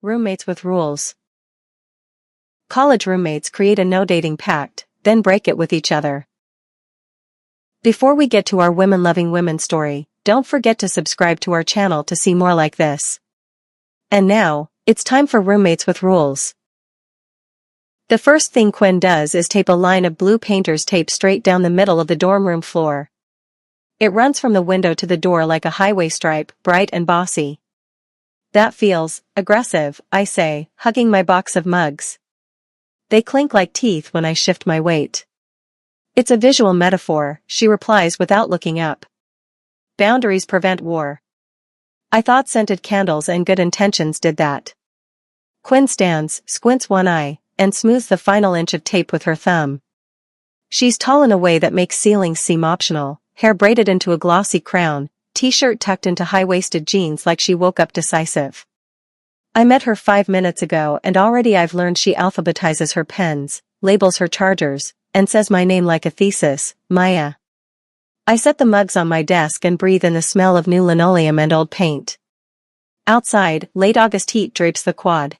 Roommates with rules. College roommates create a no-dating pact, then break it with each other. Before we get to our women-loving women story, don't forget to subscribe to our channel to see more like this. And now, it's time for roommates with rules. The first thing Quinn does is tape a line of blue painter's tape straight down the middle of the dorm room floor. It runs from the window to the door like a highway stripe, bright and bossy. That feels aggressive, I say, hugging my box of mugs. They clink like teeth when I shift my weight. It's a visual metaphor, she replies without looking up. Boundaries prevent war. I thought scented candles and good intentions did that. Quinn stands, squints one eye, and smooths the final inch of tape with her thumb. She's tall in a way that makes ceilings seem optional, hair braided into a glossy crown, t-shirt tucked into high-waisted jeans like she woke up decisive. I met her 5 minutes ago and already I've learned she alphabetizes her pens, labels her chargers, and says my name like a thesis, Maya. I set the mugs on my desk and breathe in the smell of new linoleum and old paint. Outside, late August heat drapes the quad.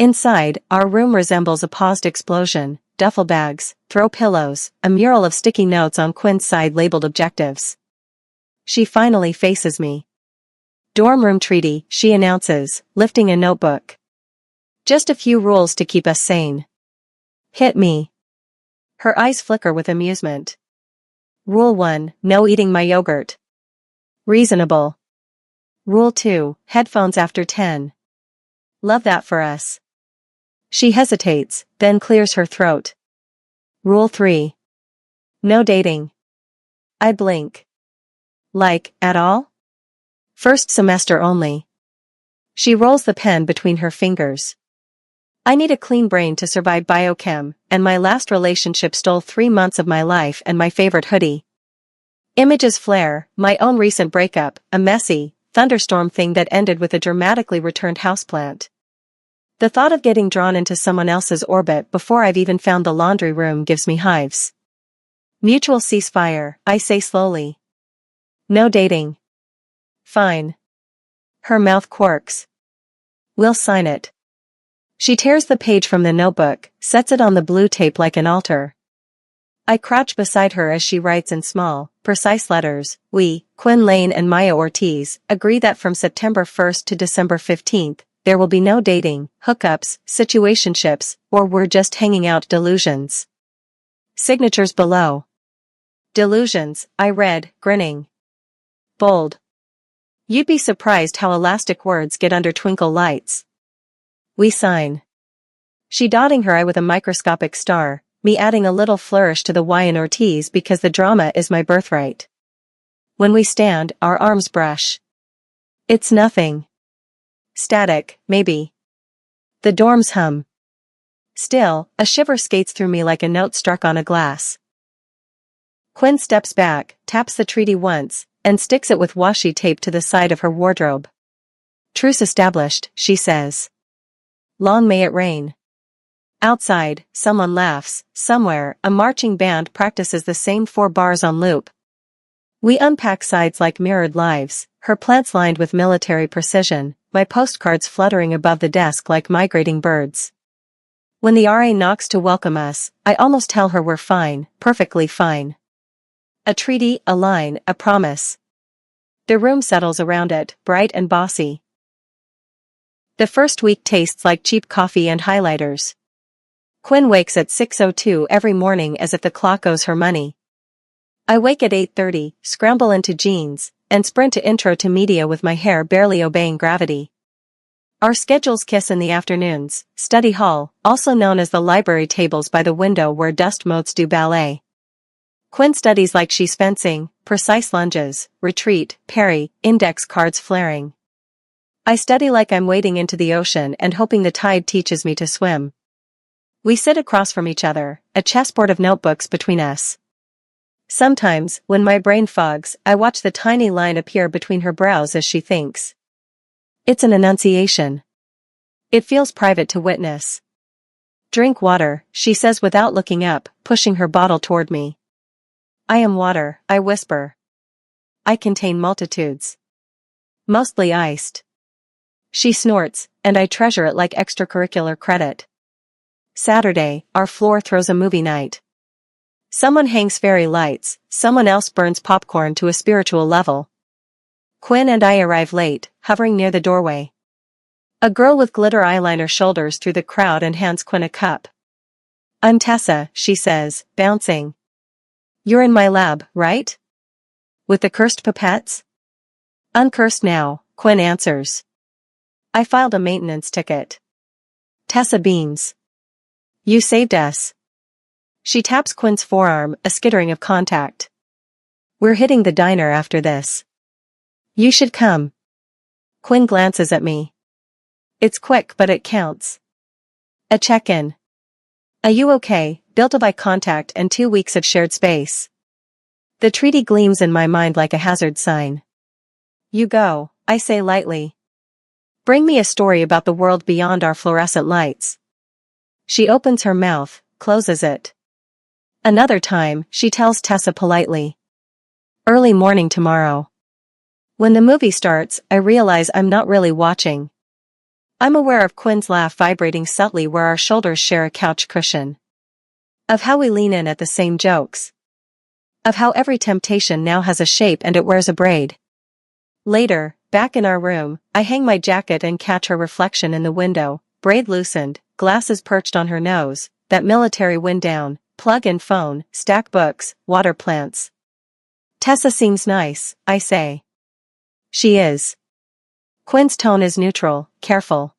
Inside, our room resembles a paused explosion, duffel bags, throw pillows, a mural of sticky notes on Quinn's side labeled objectives. She finally faces me. Dorm room treaty, she announces, lifting a notebook. Just a few rules to keep us sane. Hit me. Her eyes flicker with amusement. Rule 1, no eating my yogurt. Reasonable. Rule 2, headphones after 10. Love that for us. She hesitates, then clears her throat. Rule 3. No dating. I blink. Like, at all? First semester only. She rolls the pen between her fingers. I need a clean brain to survive biochem, and my last relationship stole 3 months of my life and my favorite hoodie. Images flare, my own recent breakup, a messy, thunderstorm thing that ended with a dramatically returned houseplant. The thought of getting drawn into someone else's orbit before I've even found the laundry room gives me hives. Mutual ceasefire, I say slowly. No dating. Fine. Her mouth quirks. We'll sign it. She tears the page from the notebook, sets it on the blue tape like an altar. I crouch beside her as she writes in small, precise letters. We, Quinn Lane and Maya Ortiz, agree that from September 1st to December 15th, there will be no dating, hookups, situationships, or we're just hanging out delusions. Signatures below. Delusions, I read, grinning. Bold. You'd be surprised how elastic words get under twinkle lights. We sign. She dotting her I with a microscopic star, me adding a little flourish to the Y in Ortiz because the drama is my birthright. When we stand, our arms brush. It's nothing. Static, maybe. The dorms hum. Still, a shiver skates through me like a note struck on a glass. Quinn steps back, taps the treaty once, and sticks it with washi tape to the side of her wardrobe. Truce established, she says. Long may it rain. Outside, someone laughs. Somewhere, a marching band practices the same 4 bars on loop. We unpack sides like mirrored lives, her plants lined with military precision, my postcards fluttering above the desk like migrating birds. When the RA knocks to welcome us, I almost tell her we're fine, perfectly fine. A treaty, a line, a promise. The room settles around it, bright and bossy. The first week tastes like cheap coffee and highlighters. Quinn wakes at 6:02 every morning as if the clock owes her money. I wake at 8:30, scramble into jeans, and sprint to intro to media with my hair barely obeying gravity. Our schedules kiss in the afternoons, study hall, also known as the library tables by the window where dust motes do ballet. Quinn studies like she's fencing, precise lunges, retreat, parry, index cards flaring. I study like I'm wading into the ocean and hoping the tide teaches me to swim. We sit across from each other, a chessboard of notebooks between us. Sometimes, when my brain fogs, I watch the tiny line appear between her brows as she thinks. It's an enunciation. It feels private to witness. Drink water, she says without looking up, pushing her bottle toward me. I am water, I whisper. I contain multitudes. Mostly iced. She snorts, and I treasure it like extracurricular credit. Saturday, our floor throws a movie night. Someone hangs fairy lights, someone else burns popcorn to a spiritual level. Quinn and I arrive late, hovering near the doorway. A girl with glitter eyeliner shoulders through the crowd and hands Quinn a cup. "I'm Tessa," she says, bouncing. "You're in my lab, right? With the cursed pipettes?" "Uncursed now," Quinn answers. "I filed a maintenance ticket." Tessa beams. "You saved us." She taps Quinn's forearm, a skittering of contact. "We're hitting the diner after this. You should come." Quinn glances at me. It's quick but it counts. A check-in. "Are you okay?" built of eye contact and 2 weeks of shared space. The treaty gleams in my mind like a hazard sign. "You go," I say lightly. "Bring me a story about the world beyond our fluorescent lights." She opens her mouth, closes it. Another time, she tells Tessa politely. "Early morning tomorrow." When the movie starts, I realize I'm not really watching. I'm aware of Quinn's laugh vibrating subtly where our shoulders share a couch cushion. Of how we lean in at the same jokes. Of how every temptation now has a shape and it wears a braid. Later, back in our room, I hang my jacket and catch her reflection in the window, braid loosened, glasses perched on her nose, that military wind down, plug-in phone, stack books, water plants. "Tessa seems nice," I say. "She is." Quinn's tone is neutral, careful.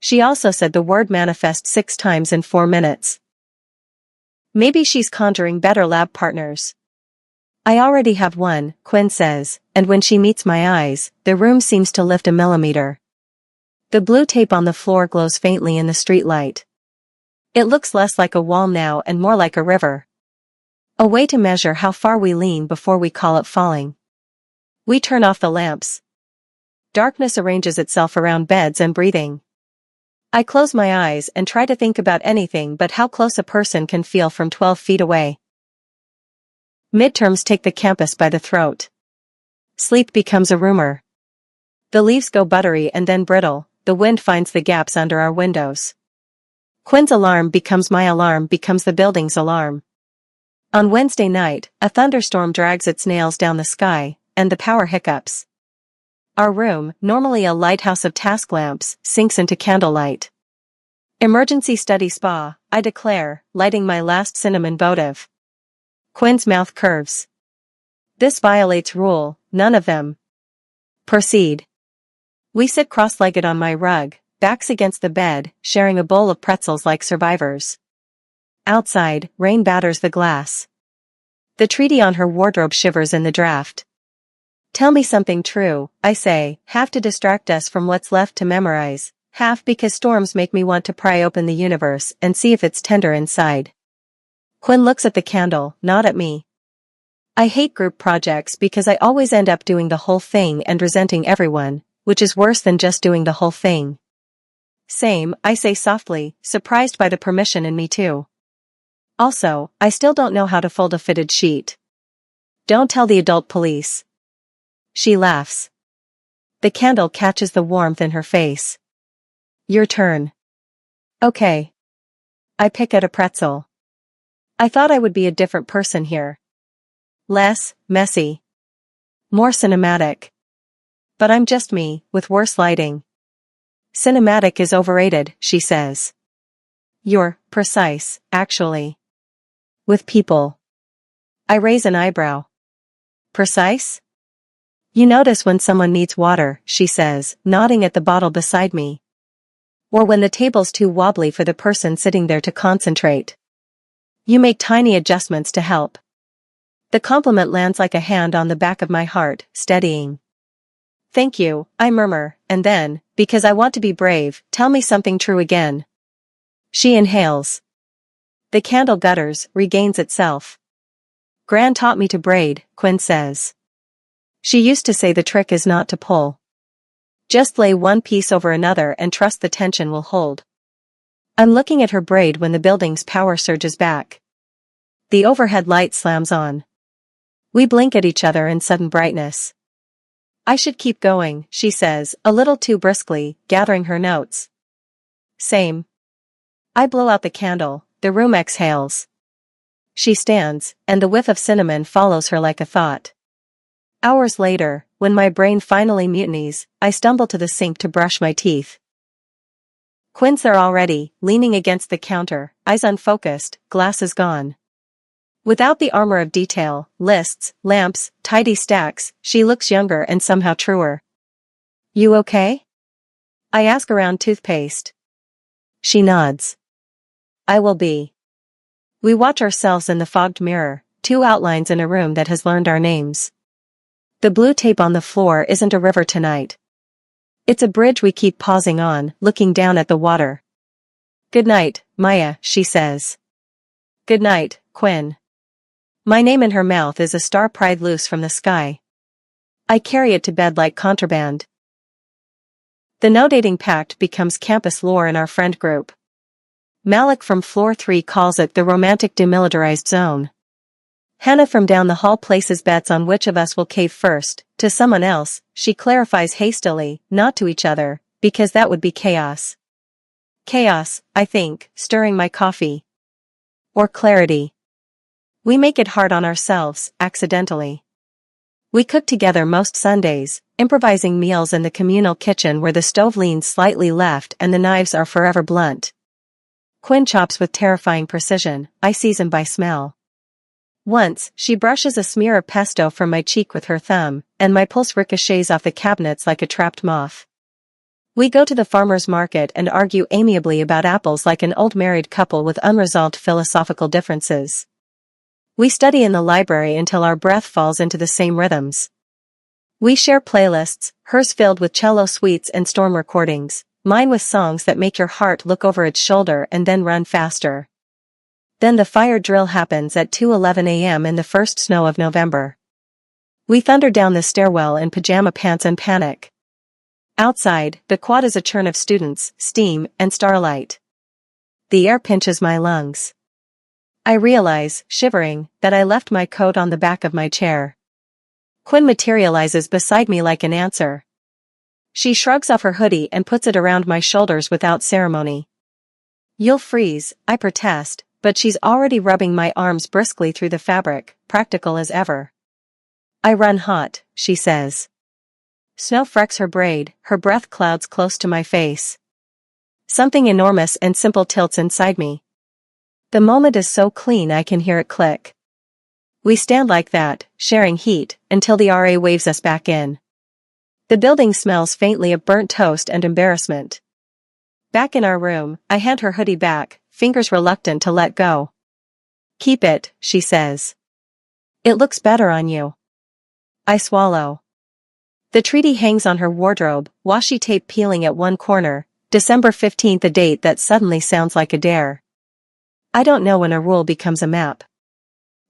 She also said the word manifest 6 times in 4 minutes. Maybe she's conjuring better lab partners. "I already have one," Quinn says, and when she meets my eyes, the room seems to lift a millimeter. The blue tape on the floor glows faintly in the streetlight. It looks less like a wall now and more like a river. A way to measure how far we lean before we call it falling. We turn off the lamps. Darkness arranges itself around beds and breathing. I close my eyes and try to think about anything but how close a person can feel from 12 feet away. Midterms take the campus by the throat. Sleep becomes a rumor. The leaves go buttery and then brittle, the wind finds the gaps under our windows. Quinn's alarm becomes my alarm becomes the building's alarm. On Wednesday night, a thunderstorm drags its nails down the sky, and the power hiccups. Our room, normally a lighthouse of task lamps, sinks into candlelight. "Emergency study spa," I declare, lighting my last cinnamon votive. Quinn's mouth curves. "This violates rule, none of them." "Proceed." We sit cross-legged on my rug, backs against the bed, sharing a bowl of pretzels like survivors. Outside, rain batters the glass. The treaty on her wardrobe shivers in the draft. "Tell me something true," I say, half to distract us from what's left to memorize, half because storms make me want to pry open the universe and see if it's tender inside. Quinn looks at the candle, not at me. I hate group projects because I always end up doing the whole thing and resenting everyone, which is worse than just doing the whole thing. "Same," I say softly, surprised by the permission in me too. Also, I still don't know how to fold a fitted sheet. "Don't tell the adult police." She laughs. The candle catches the warmth in her face. "Your turn." "Okay." I pick at a pretzel. I thought I would be a different person here. Less messy. More cinematic. But I'm just me, with worse lighting. "Cinematic is overrated," she says. "You're precise, actually. With people." I raise an eyebrow. "Precise?" "You notice when someone needs water," she says, nodding at the bottle beside me. "Or when the table's too wobbly for the person sitting there to concentrate. You make tiny adjustments to help." The compliment lands like a hand on the back of my heart, steadying. "Thank you," I murmur, and then, because I want to be brave, "Tell me something true again." She inhales. The candle gutters, regains itself. "Gran taught me to braid," Quinn says. She used to say the trick is not to pull. Just lay one piece over another and trust the tension will hold. I'm looking at her braid when the building's power surges back. The overhead light slams on. We blink at each other in sudden brightness. I should keep going, she says, a little too briskly, gathering her notes. Same. I blow out the candle, the room exhales. She stands, and the whiff of cinnamon follows her like a thought. Hours later, when my brain finally mutinies, I stumble to the sink to brush my teeth. Quinn's there already, leaning against the counter, eyes unfocused, glasses gone. Without the armor of detail, lists, lamps, tidy stacks, she looks younger and somehow truer. You okay? I ask around toothpaste. She nods. I will be. We watch ourselves in the fogged mirror, two outlines in a room that has learned our names. The blue tape on the floor isn't a river tonight. It's a bridge we keep pausing on, looking down at the water. Good night, Maya, she says. Good night, Quinn. My name in her mouth is a star pried loose from the sky. I carry it to bed like contraband. The no dating pact becomes campus lore in our friend group. Malik from floor 3 calls it the romantic demilitarized zone. Hannah from down the hall places bets on which of us will cave first. To someone else, she clarifies hastily, not to each other, because that would be chaos. Chaos, I think, stirring my coffee. Or clarity. We make it hard on ourselves, accidentally. We cook together most Sundays, improvising meals in the communal kitchen where the stove leans slightly left and the knives are forever blunt. Quinn chops with terrifying precision, I season by smell. Once, she brushes a smear of pesto from my cheek with her thumb, and my pulse ricochets off the cabinets like a trapped moth. We go to the farmer's market and argue amiably about apples like an old married couple with unresolved philosophical differences. We study in the library until our breath falls into the same rhythms. We share playlists, hers filled with cello suites and storm recordings, mine with songs that make your heart look over its shoulder and then run faster. Then the fire drill happens at 2:11 a.m. in the first snow of November. We thunder down the stairwell in pajama pants and panic. Outside, the quad is a churn of students, steam, and starlight. The air pinches my lungs. I realize, shivering, that I left my coat on the back of my chair. Quinn materializes beside me like an answer. She shrugs off her hoodie and puts it around my shoulders without ceremony. You'll freeze, I protest, but she's already rubbing my arms briskly through the fabric, practical as ever. I run hot, she says. Snow frecks her braid, her breath clouds close to my face. Something enormous and simple tilts inside me. The moment is so clean I can hear it click. We stand like that, sharing heat, until the RA waves us back in. The building smells faintly of burnt toast and embarrassment. Back in our room, I hand her hoodie back, fingers reluctant to let go. Keep it, she says. It looks better on you. I swallow. The treaty hangs on her wardrobe, washi tape peeling at one corner, December 15th, a date that suddenly sounds like a dare. I don't know when a rule becomes a map.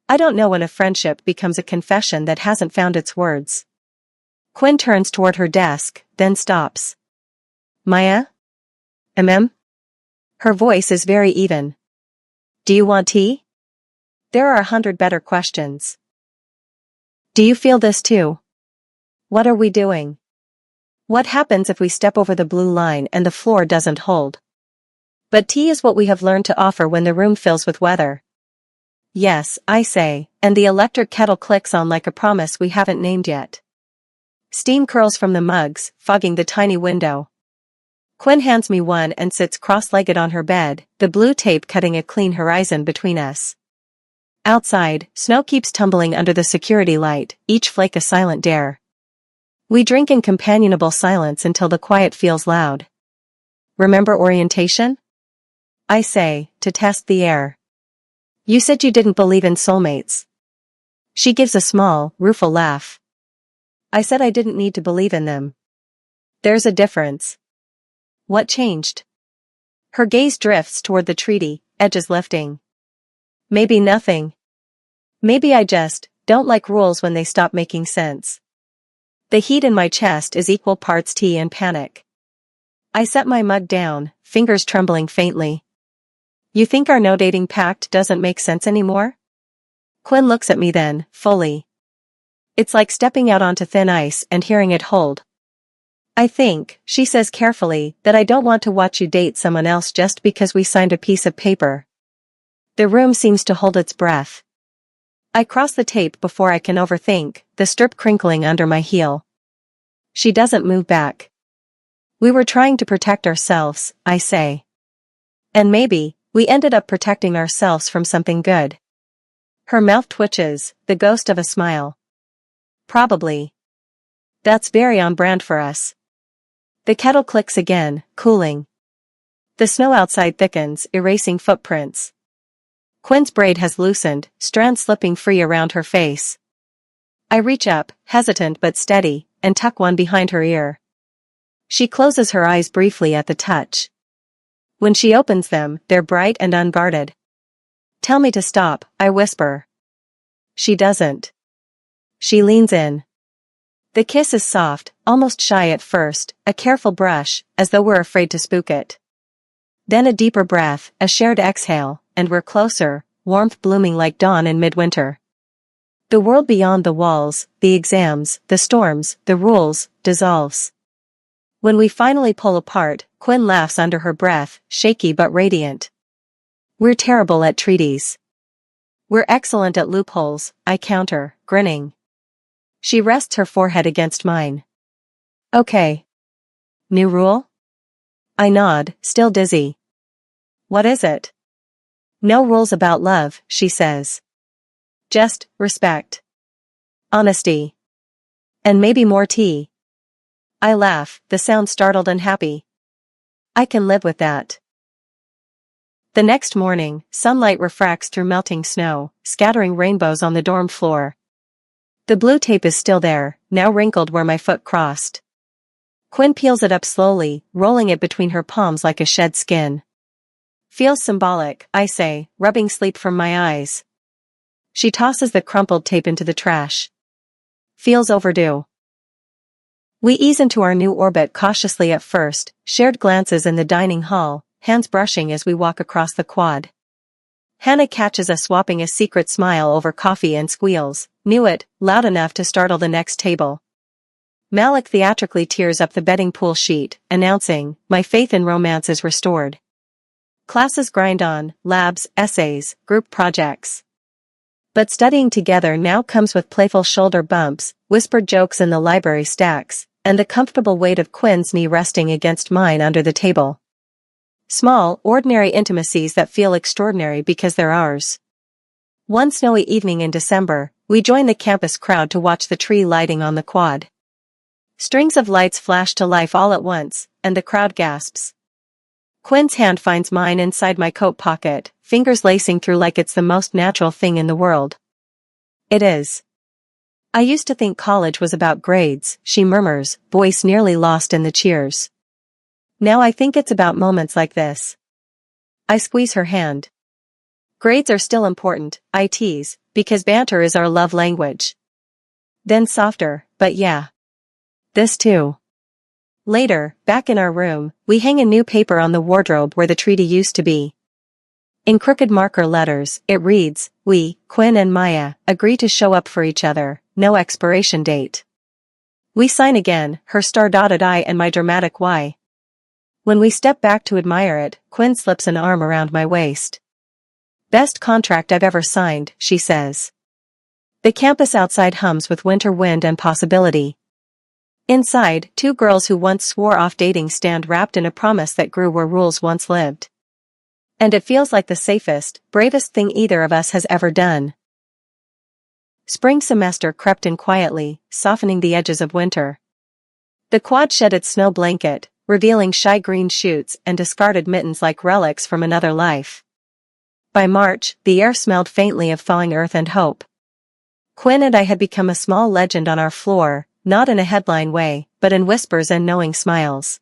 I don't know when a friendship becomes a confession that hasn't found its words. Quinn turns toward her desk, then stops. Maya? Her voice is very even. Do you want tea? There are 100 better questions. Do you feel this too? What are we doing? What happens if we step over the blue line and the floor doesn't hold? But tea is what we have learned to offer when the room fills with weather. Yes, I say, and the electric kettle clicks on like a promise we haven't named yet. Steam curls from the mugs, fogging the tiny window. Quinn hands me one and sits cross-legged on her bed, the blue tape cutting a clean horizon between us. Outside, snow keeps tumbling under the security light, each flake a silent dare. We drink in companionable silence until the quiet feels loud. Remember orientation? I say, to test the air. You said you didn't believe in soulmates. She gives a small, rueful laugh. I said I didn't need to believe in them. There's a difference. What changed? Her gaze drifts toward the treaty, edges lifting. Maybe nothing. Maybe I just don't like rules when they stop making sense. The heat in my chest is equal parts tea and panic. I set my mug down, fingers trembling faintly. You think our no dating pact doesn't make sense anymore? Quinn looks at me then, fully. It's like stepping out onto thin ice and hearing it hold. I think, she says carefully, that I don't want to watch you date someone else just because we signed a piece of paper. The room seems to hold its breath. I cross the tape before I can overthink, the strip crinkling under my heel. She doesn't move back. We were trying to protect ourselves, I say. And maybe, we ended up protecting ourselves from something good. Her mouth twitches, the ghost of a smile. Probably. That's very on brand for us. The kettle clicks again, cooling. The snow outside thickens, erasing footprints. Quinn's braid has loosened, strands slipping free around her face. I reach up, hesitant but steady, and tuck one behind her ear. She closes her eyes briefly at the touch. When she opens them, they're bright and unguarded. Tell me to stop, I whisper. She doesn't. She leans in. The kiss is soft, almost shy at first, a careful brush, as though we're afraid to spook it. Then a deeper breath, a shared exhale, and we're closer, warmth blooming like dawn in midwinter. The world beyond the walls, the exams, the storms, the rules, dissolves. When we finally pull apart, Quinn laughs under her breath, shaky but radiant. We're terrible at treaties. We're excellent at loopholes, I counter, grinning. She rests her forehead against mine. Okay. New rule? I nod, still dizzy. What is it? No rules about love, she says. Just respect. Honesty. And maybe more tea. I laugh, the sound startled and happy. I can live with that. The next morning, sunlight refracts through melting snow, scattering rainbows on the dorm floor. The blue tape is still there, now wrinkled where my foot crossed. Quinn peels it up slowly, rolling it between her palms like a shed skin. Feels symbolic, I say, rubbing sleep from my eyes. She tosses the crumpled tape into the trash. Feels overdue. We ease into our new orbit cautiously at first, shared glances in the dining hall, hands brushing as we walk across the quad. Hannah catches us swapping a secret smile over coffee and squeals, knew it, loud enough to startle the next table. Malik theatrically tears up the betting pool sheet, announcing, my faith in romance is restored. Classes grind on, labs, essays, group projects. But studying together now comes with playful shoulder bumps, whispered jokes in the library stacks, and the comfortable weight of Quinn's knee resting against mine under the table. Small, ordinary intimacies that feel extraordinary because they're ours. One snowy evening in December, we join the campus crowd to watch the tree lighting on the quad. Strings of lights flash to life all at once, and the crowd gasps. Quinn's hand finds mine inside my coat pocket, fingers lacing through like it's the most natural thing in the world. It is. I used to think college was about grades, she murmurs, voice nearly lost in the cheers. Now I think it's about moments like this. I squeeze her hand. Grades are still important, I tease, because banter is our love language. Then softer, but yeah. This too. Later, back in our room, we hang a new paper on the wardrobe where the treaty used to be. In crooked marker letters, it reads, we, Quinn and Maya, agree to show up for each other, no expiration date. We sign again, her star-dotted I and my dramatic Y. When we step back to admire it, Quinn slips an arm around my waist. Best contract I've ever signed, she says. The campus outside hums with winter wind and possibility. Inside, two girls who once swore off dating stand wrapped in a promise that grew where rules once lived. And it feels like the safest, bravest thing either of us has ever done. Spring semester crept in quietly, softening the edges of winter. The quad shed its snow blanket, revealing shy green shoots and discarded mittens like relics from another life. By March, the air smelled faintly of thawing earth and hope. Quinn and I had become a small legend on our floor, not in a headline way, but in whispers and knowing smiles.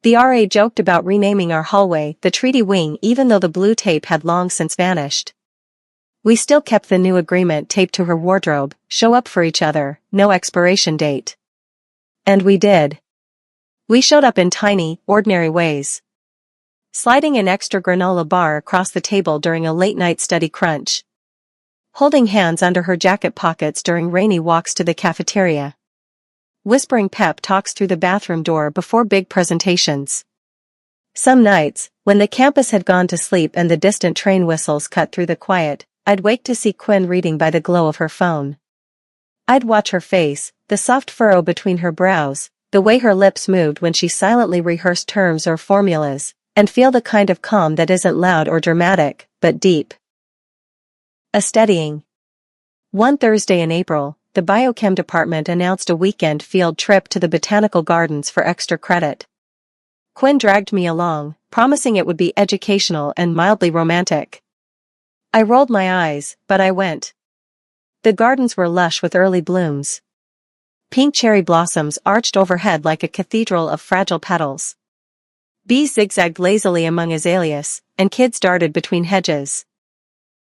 The RA joked about renaming our hallway the Treaty Wing even though the blue tape had long since vanished. We still kept the new agreement taped to her wardrobe, show up for each other, no expiration date. And we did. We showed up in tiny, ordinary ways. Sliding an extra granola bar across the table during a late-night study crunch. holding hands under her jacket pockets during rainy walks to the cafeteria, whispering pep talks through the bathroom door before big presentations. Some nights, when the campus had gone to sleep and the distant train whistles cut through the quiet, I'd wake to see Quinn reading by the glow of her phone. I'd watch her face, the soft furrow between her brows, the way her lips moved when she silently rehearsed terms or formulas, and feel the kind of calm that isn't loud or dramatic, but deep. A steadying. One Thursday in April, the biochem department announced a weekend field trip to the botanical gardens for extra credit. Quinn dragged me along, promising it would be educational and mildly romantic. I rolled my eyes, but I went. The gardens were lush with early blooms. Pink cherry blossoms arched overhead like a cathedral of fragile petals. Bees zigzagged lazily among azaleas, and kids darted between hedges.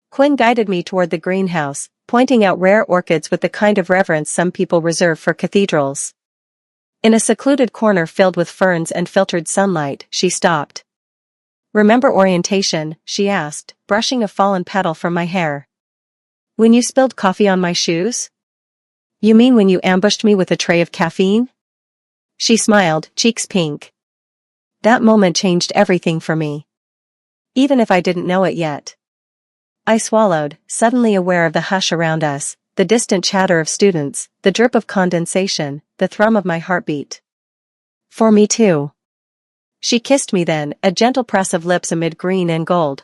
Quinn guided me toward the greenhouse, pointing out rare orchids with the kind of reverence some people reserve for cathedrals. In a secluded corner filled with ferns and filtered sunlight, she stopped. "Remember orientation?" she asked, brushing a fallen petal from my hair. "When you spilled coffee on my shoes?" "You mean when you ambushed me with a tray of caffeine?" She smiled, cheeks pink. That moment changed everything for me. Even if I didn't know it yet. I swallowed, suddenly aware of the hush around us, the distant chatter of students, the drip of condensation, the thrum of my heartbeat. "For me too." She kissed me then, a gentle press of lips amid green and gold.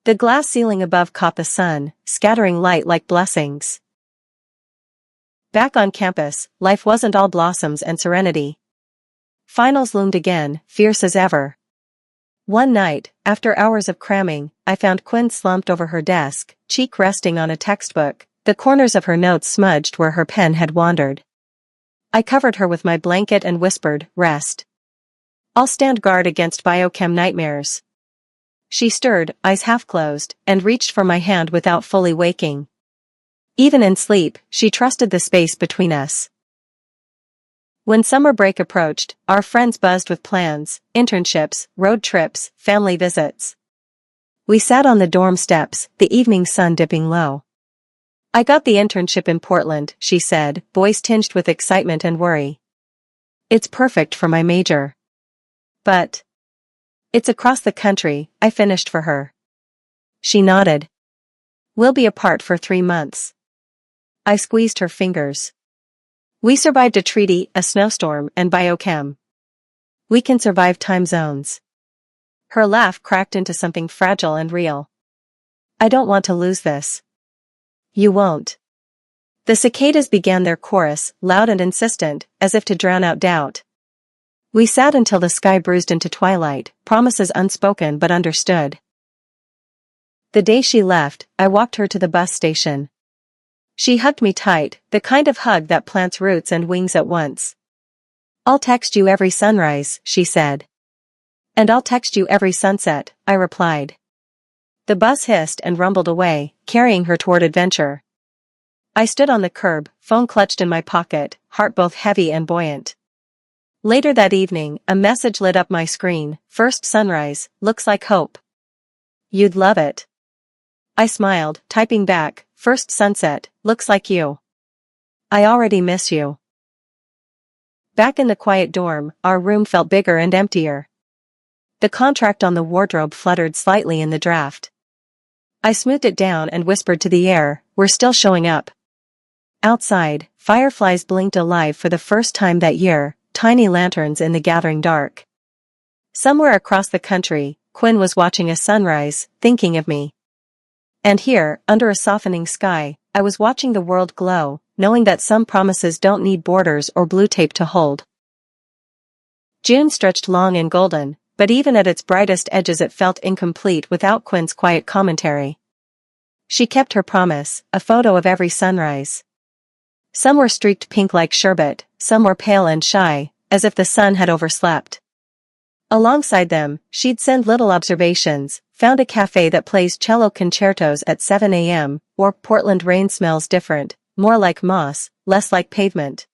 The glass ceiling above caught the sun, scattering light like blessings. Back on campus, life wasn't all blossoms and serenity. Finals loomed again, fierce as ever. One night, after hours of cramming, I found Quinn slumped over her desk, cheek resting on a textbook, the corners of her notes smudged where her pen had wandered. I covered her with my blanket and whispered, "Rest. I'll stand guard against biochem nightmares." She stirred, eyes half closed, and reached for my hand without fully waking. Even in sleep, she trusted the space between us. When summer break approached, our friends buzzed with plans, internships, road trips, family visits. We sat on the dorm steps, the evening sun dipping low. "I got the internship in Portland," she said, voice tinged with excitement and worry. "It's perfect for my major. But it's across the country," I finished for her. She nodded. "We'll be apart for 3 months." I squeezed her fingers. "We survived a treaty, a snowstorm, and biochem. We can survive time zones." Her laugh cracked into something fragile and real. "I don't want to lose this." "You won't." The cicadas began their chorus, loud and insistent, as if to drown out doubt. We sat until the sky bruised into twilight, promises unspoken but understood. The day she left, I walked her to the bus station. She hugged me tight, the kind of hug that plants roots and wings at once. "I'll text you every sunrise," she said. "And I'll text you every sunset," I replied. The bus hissed and rumbled away, carrying her toward adventure. I stood on the curb, phone clutched in my pocket, heart both heavy and buoyant. Later that evening, a message lit up my screen: "First sunrise, looks like hope. You'd love it." I smiled, typing back, "First sunset, looks like you. I already miss you." Back in the quiet dorm, our room felt bigger and emptier. The contract on the wardrobe fluttered slightly in the draft. I smoothed it down and whispered to the air, "We're still showing up." Outside, fireflies blinked alive for the first time that year, tiny lanterns in the gathering dark. Somewhere across the country, Quinn was watching a sunrise, thinking of me. And here, under a softening sky, I was watching the world glow, knowing that some promises don't need borders or blue tape to hold. June stretched long and golden, but even at its brightest edges it felt incomplete without Quinn's quiet commentary. She kept her promise, a photo of every sunrise. Some were streaked pink like sherbet, some were pale and shy, as if the sun had overslept. Alongside them, she'd send little observations: "Found a cafe that plays cello concertos at 7 a.m., or "Portland rain smells different, more like moss, less like pavement."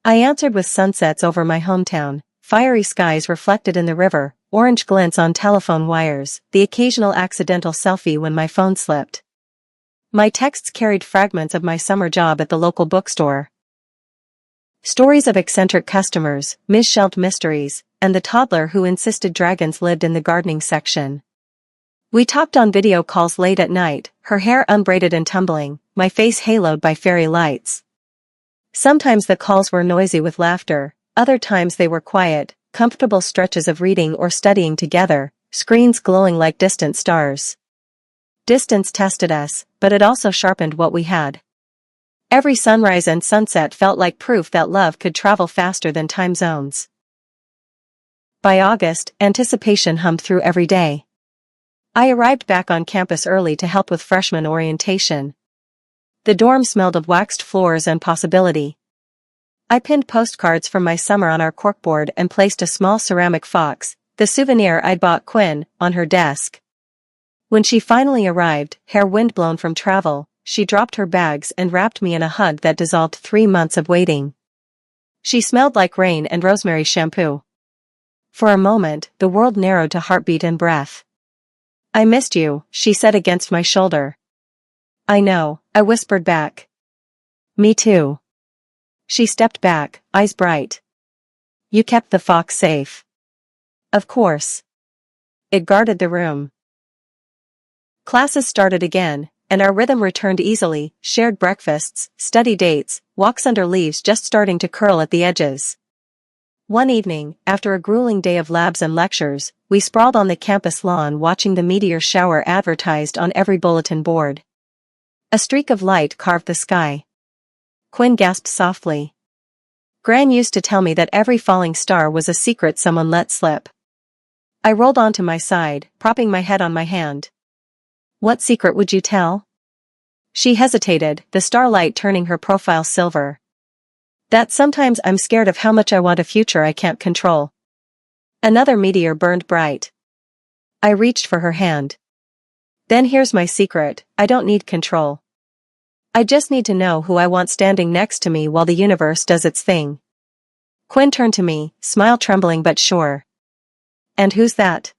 I answered with sunsets over my hometown, fiery skies reflected in the river, orange glints on telephone wires, the occasional accidental selfie when my phone slipped. My texts carried fragments of my summer job at the local bookstore. Stories of eccentric customers, misshelved mysteries, and the toddler who insisted dragons lived in the gardening section. We talked on video calls late at night, her hair unbraided and tumbling, my face haloed by fairy lights. Sometimes the calls were noisy with laughter, other times they were quiet, comfortable stretches of reading or studying together, screens glowing like distant stars. Distance tested us, but it also sharpened what we had. Every sunrise and sunset felt like proof that love could travel faster than time zones. By August, anticipation hummed through every day. I arrived back on campus early to help with freshman orientation. The dorm smelled of waxed floors and possibility. I pinned postcards from my summer on our corkboard and placed a small ceramic fox, the souvenir I'd bought Quinn, on her desk. When she finally arrived, hair windblown from travel, she dropped her bags and wrapped me in a hug that dissolved 3 months of waiting. She smelled like rain and rosemary shampoo. For a moment, the world narrowed to heartbeat and breath. "I missed you," she said against my shoulder. "I know," I whispered back. "Me too." She stepped back, eyes bright. "You kept the fox safe." "Of course." It guarded the room. Classes started again, and our rhythm returned easily, shared breakfasts, study dates, walks under leaves just starting to curl at the edges. One evening, after a grueling day of labs and lectures, we sprawled on the campus lawn watching the meteor shower advertised on every bulletin board. A streak of light carved the sky. Quinn gasped softly. Gran used to tell me that every falling star was a secret someone let slip. I rolled onto my side, propping my head on my hand. "What secret would you tell?" She hesitated, the starlight turning her profile silver. "That sometimes I'm scared of how much I want a future I can't control." Another meteor burned bright. I reached for her hand. "Then here's my secret, I don't need control. I just need to know who I want standing next to me while the universe does its thing." Quinn turned to me, smile trembling but sure. "And who's that?"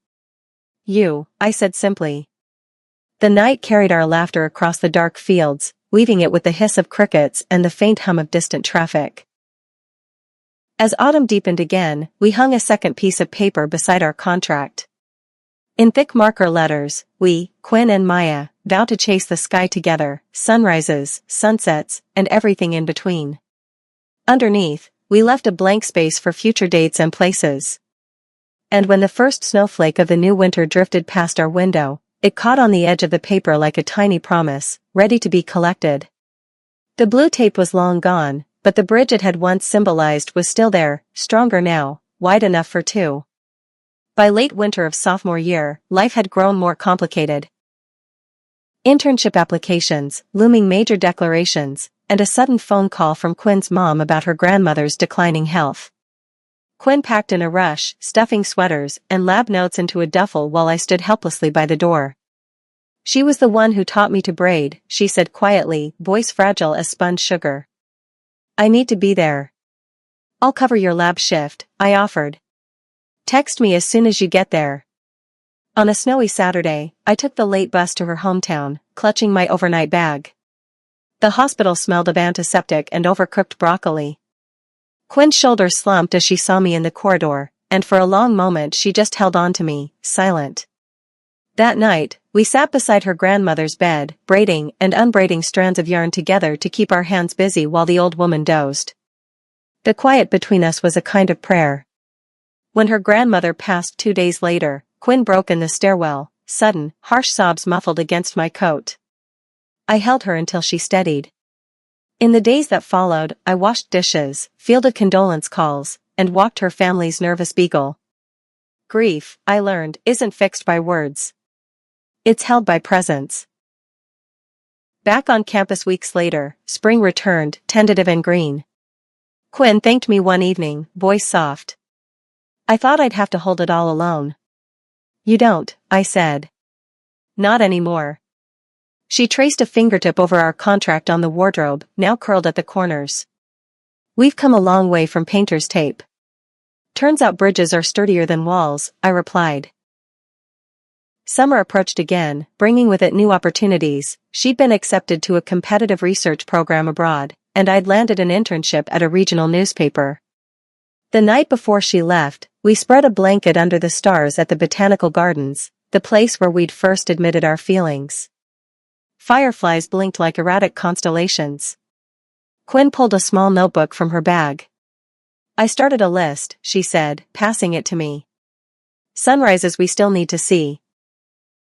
"You," I said simply. The night carried our laughter across the dark fields, weaving it with the hiss of crickets and the faint hum of distant traffic. As autumn deepened again, we hung a second piece of paper beside our contract. In thick marker letters, we, Quinn and Maya, vowed to chase the sky together, sunrises, sunsets, and everything in between. Underneath, we left a blank space for future dates and places. And when the first snowflake of the new winter drifted past our window, it caught on the edge of the paper like a tiny promise, ready to be collected. The blue tape was long gone, but the bridge it had once symbolized was still there, stronger now, wide enough for two. By late winter of sophomore year, life had grown more complicated. Internship applications, looming major declarations, and a sudden phone call from Quinn's mom about her grandmother's declining health. Quinn packed in a rush, stuffing sweaters and lab notes into a duffel while I stood helplessly by the door. "She was the one who taught me to braid," she said quietly, voice fragile as sponge sugar. "I need to be there." "I'll cover your lab shift," I offered. "Text me as soon as you get there." On a snowy Saturday, I took the late bus to her hometown, clutching my overnight bag. The hospital smelled of antiseptic and overcooked broccoli. Quinn's shoulders slumped as she saw me in the corridor, and for a long moment she just held on to me, silent. That night, we sat beside her grandmother's bed, braiding and unbraiding strands of yarn together to keep our hands busy while the old woman dozed. The quiet between us was a kind of prayer. When her grandmother passed 2 days later, Quinn broke in the stairwell, sudden, harsh sobs muffled against my coat. I held her until she steadied. In the days that followed, I washed dishes, fielded condolence calls, and walked her family's nervous beagle. Grief, I learned, isn't fixed by words. It's held by presence. Back on campus weeks later, spring returned, tentative and green. Quinn thanked me one evening, voice soft. "I thought I'd have to hold it all alone." "You don't," I said. "Not anymore." She traced a fingertip over our contract on the wardrobe, now curled at the corners. "We've come a long way from painter's tape." "Turns out bridges are sturdier than walls," I replied. Summer approached again, bringing with it new opportunities. She'd been accepted to a competitive research program abroad, and I'd landed an internship at a regional newspaper. The night before she left, we spread a blanket under the stars at the Botanical Gardens, the place where we'd first admitted our feelings. Fireflies blinked like erratic constellations. Quinn pulled a small notebook from her bag. I started a list, she said, passing it to me. Sunrises we still need to see.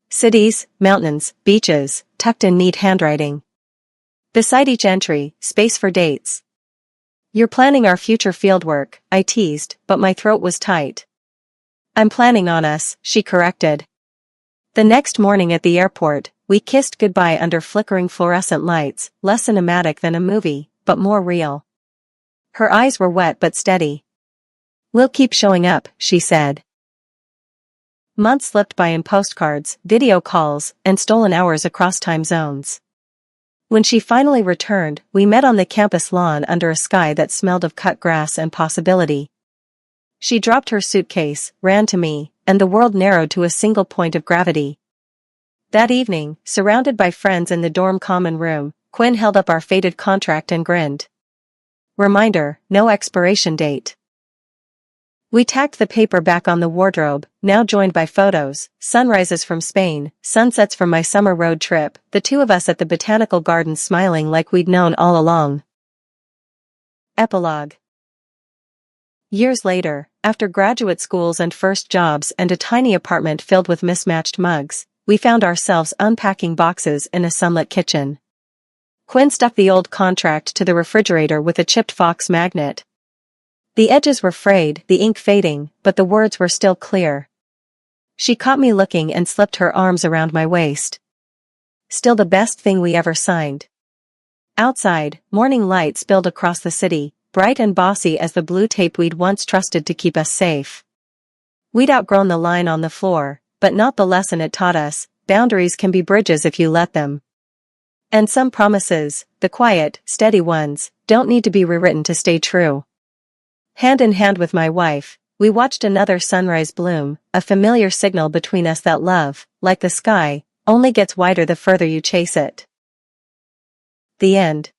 Cities, mountains, beaches, tucked in neat handwriting. Beside each entry, space for dates. You're planning our future fieldwork, I teased, but my throat was tight. I'm planning on us, she corrected. The next morning at the airport, we kissed goodbye under flickering fluorescent lights, less cinematic than a movie, but more real. Her eyes were wet but steady. We'll keep showing up, she said. Months slipped by in postcards, video calls, and stolen hours across time zones. When she finally returned, we met on the campus lawn under a sky that smelled of cut grass and possibility. She dropped her suitcase, ran to me, and the world narrowed to a single point of gravity. That evening, surrounded by friends in the dorm common room, Quinn held up our faded contract and grinned. Reminder, no expiration date. We tacked the paper back on the wardrobe, now joined by photos, sunrises from Spain, sunsets from my summer road trip, the two of us at the Botanical Gardens smiling like we'd known all along. Epilogue. Years later, after graduate schools and first jobs and a tiny apartment filled with mismatched mugs, we found ourselves unpacking boxes in a sunlit kitchen. Quinn stuck the old contract to the refrigerator with a chipped Fox magnet. The edges were frayed, the ink fading, but the words were still clear. She caught me looking and slipped her arms around my waist. Still the best thing we ever signed. Outside, morning light spilled across the city, bright and bossy as the blue tape we'd once trusted to keep us safe. We'd outgrown the line on the floor, but not the lesson it taught us. Boundaries can be bridges if you let them. And some promises, the quiet, steady ones, don't need to be rewritten to stay true. Hand in hand with my wife, we watched another sunrise bloom, a familiar signal between us that love, like the sky, only gets wider the further you chase it. The end.